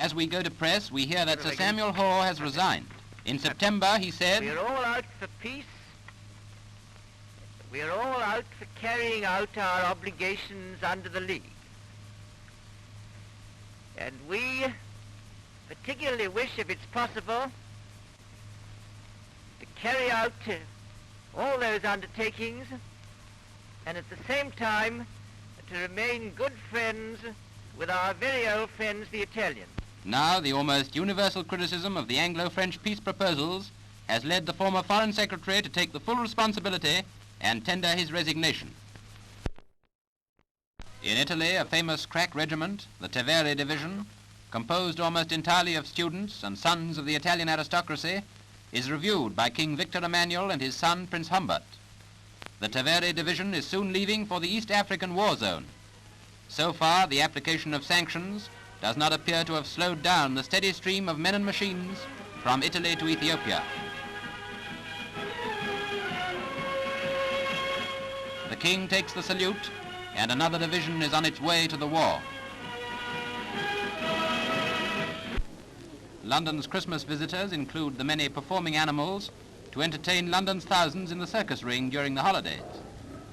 as we go to press, we hear that Sir Samuel Hoare has resigned. In September, he said, "We're all out for peace. We're all out for carrying out our obligations under the League. And we particularly wish, if it's possible, to carry out all those undertakings and at the same time to remain good friends with our very old friends, the Italians." Now, the almost universal criticism of the Anglo-French peace proposals has led the former Foreign Secretary to take the full responsibility and tender his resignation. In Italy, a famous crack regiment, the Tavera Division, composed almost entirely of students and sons of the Italian aristocracy, is reviewed by King Victor Emmanuel and his son, Prince Humbert. The Tavera Division is soon leaving for the East African war zone. So far, the application of sanctions does not appear to have slowed down the steady stream of men and machines from Italy to Ethiopia. The King takes the salute, and another division is on its way to the war. London's Christmas visitors include the many performing animals to entertain London's thousands in the circus ring during the holidays.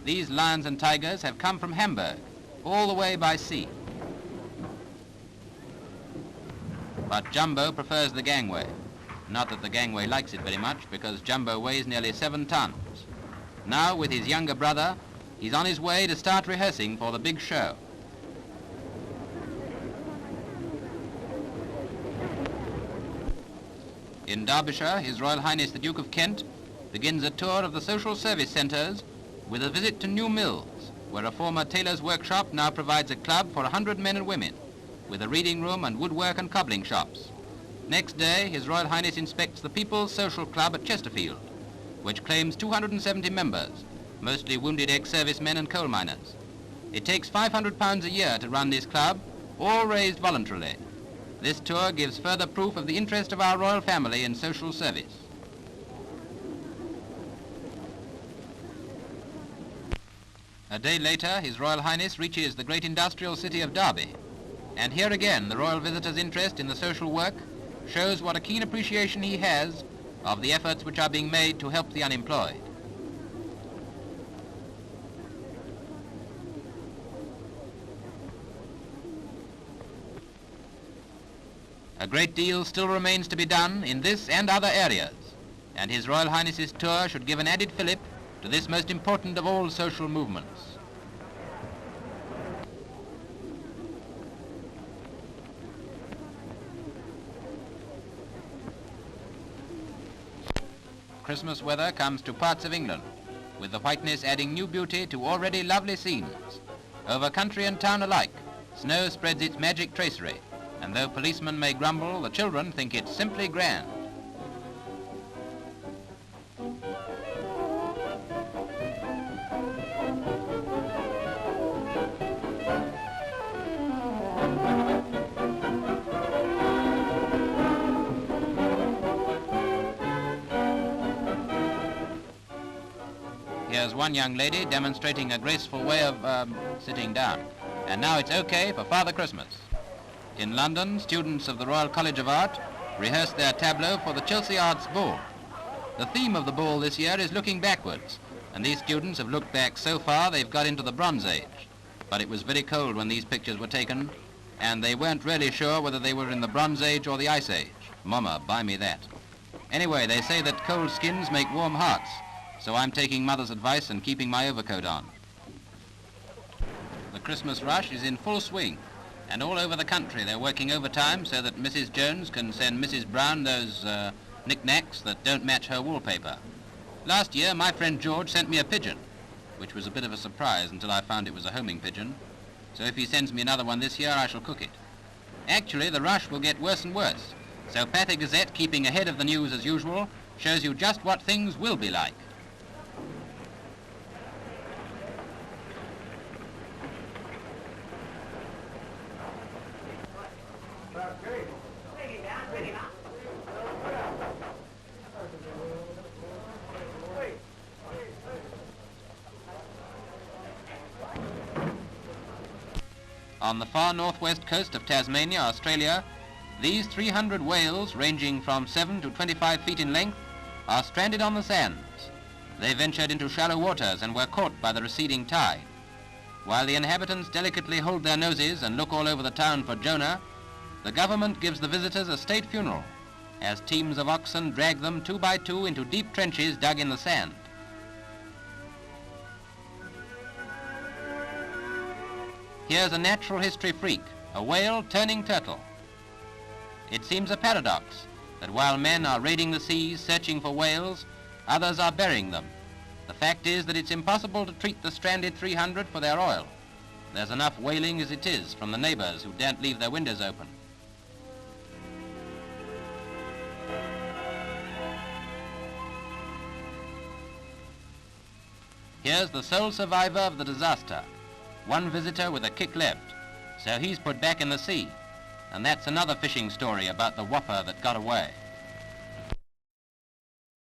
These lions and tigers have come from Hamburg, all the way by sea. But Jumbo prefers the gangway. Not that the gangway likes it very much, because Jumbo weighs nearly 7 tons. Now, with his younger brother, he's on his way to start rehearsing for the big show. In Derbyshire, His Royal Highness the Duke of Kent begins a tour of the social service centres with a visit to New Mills, where a former tailor's workshop now provides a club for 100 men and women, with a reading room and woodwork and cobbling shops. Next day, His Royal Highness inspects the People's Social Club at Chesterfield, which claims 270 members, mostly wounded ex-servicemen and coal miners. It takes £500 a year to run this club, all raised voluntarily. This tour gives further proof of the interest of our royal family in social service. A day later, His Royal Highness reaches the great industrial city of Derby. And here again, the royal visitor's interest in the social work shows what a keen appreciation he has of the efforts which are being made to help the unemployed. A great deal still remains to be done in this and other areas, and His Royal Highness's tour should give an added fillip to this most important of all social movements. Christmas weather comes to parts of England, with the whiteness adding new beauty to already lovely scenes. Over country and town alike, snow spreads its magic tracery, and though policemen may grumble, the children think it's simply grand. Here's one young lady demonstrating a graceful way of sitting down. And now it's okay for Father Christmas. In London, students of the Royal College of Art rehearsed their tableau for the Chelsea Arts Ball. The theme of the ball this year is looking backwards, and these students have looked back so far they've got into the Bronze Age. But it was very cold when these pictures were taken, and they weren't really sure whether they were in the Bronze Age or the Ice Age. Mama, buy me that. Anyway, they say that cold skins make warm hearts, so I'm taking Mother's advice and keeping my overcoat on. The Christmas rush is in full swing, and all over the country they're working overtime so that Mrs. Jones can send Mrs. Brown those knickknacks that don't match her wallpaper. Last year, my friend George sent me a pigeon, which was a bit of a surprise until I found it was a homing pigeon. So if he sends me another one this year, I shall cook it. Actually, the rush will get worse and worse, so Pathy Gazette, keeping ahead of the news as usual, shows you just what things will be like. On the far northwest coast of Tasmania, Australia, These 300 whales, ranging from 7 to 25 feet in length, are stranded on the sands. They ventured into shallow waters and were caught by the receding tide. While the inhabitants delicately hold their noses and look all over the town for Jonah, the government gives the visitors a state funeral as teams of oxen drag them 2 by 2 into deep trenches dug in the sand. Here's a natural history freak, a whale turning turtle. It seems a paradox that while men are raiding the seas searching for whales, others are burying them. The fact is that it's impossible to treat the stranded 300 for their oil. There's enough whaling as it is from the neighbors who daren't leave their windows open. Here's the sole survivor of the disaster, one visitor with a kick left, so he's put back in the sea. And that's another fishing story about the whopper that got away.